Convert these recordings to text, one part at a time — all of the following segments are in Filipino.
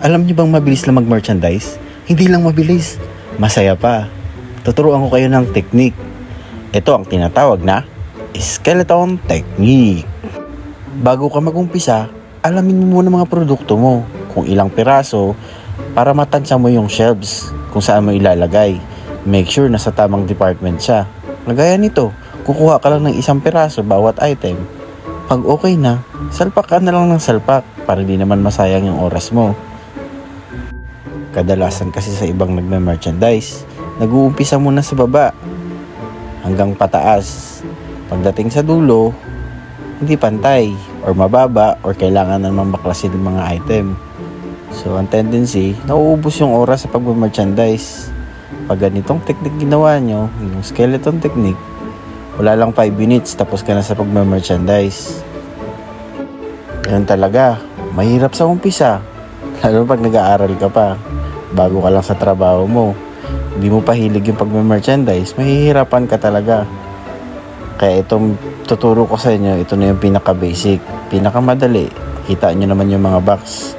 Alam niyo bang mabilis lang mag-merchandise? Hindi lang mabilis, masaya pa. Tuturuan ko kayo ng technique. Ito ang tinatawag na skeleton technique. Bago ka mag-umpisa, alamin mo muna mga produkto mo, kung ilang piraso, para matansya mo yung shelves, kung saan mo ilalagay. Make sure na sa tamang department siya. Kagaya nito, kukuha ka lang ng isang piraso bawat item. Pag okay na, salpak ka na lang ng salpak para di naman masayang yung oras mo. Kadalasan kasi sa ibang nagme-merchandise, nag-uumpisa muna sa baba hanggang pataas. Pagdating sa dulo, hindi pantay or mababa or kailangan naman baklasin ng mga item. So ang tendency, nauubos yung oras sa pag-merchandise. Pag ganitong technique ginawa nyo, yung skeleton technique, wala lang 5 minutes tapos ka na sa pag-merchandise. Ganun talaga, mahirap sa umpisa, lalo pag nag-aaral ka pa, bago ka lang sa trabaho mo. Hindi mo pa hilig yung pag-merchandise, mahihirapan ka talaga. Kaya itong tuturo ko sa inyo, ito na yung pinaka-basic, pinaka-madali. Kita nyo naman yung mga box,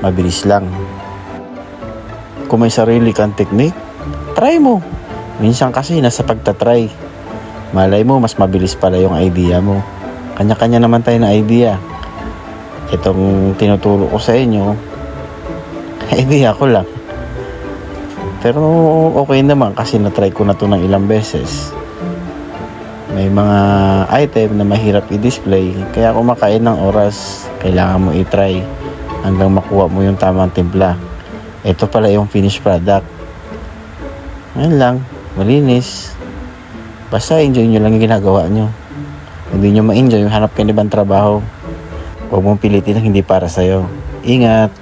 mabilis lang. Kung may sarili kang technique, try mo. Minsan kasi nasa pagtatry, malay mo mas mabilis pala yung idea mo. Kanya-kanya naman tayo na idea. Itong tinuturo ko sa inyo, idea ko lang. Pero okay naman kasi na-try ko na to ng ilang beses. May mga item na mahirap i-display, kaya kumakain ng oras. Kailangan mo i-try hanggang makuha mo yung tamang timpla. Ito pala yung finished product. Ngayon lang, malinis. Basta enjoy nyo lang yung ginagawa nyo. Hindi nyo ma-enjoy, hanap kayo ng ibang trabaho. Huwag mong pilitin ang hindi para sa'yo. Ingat!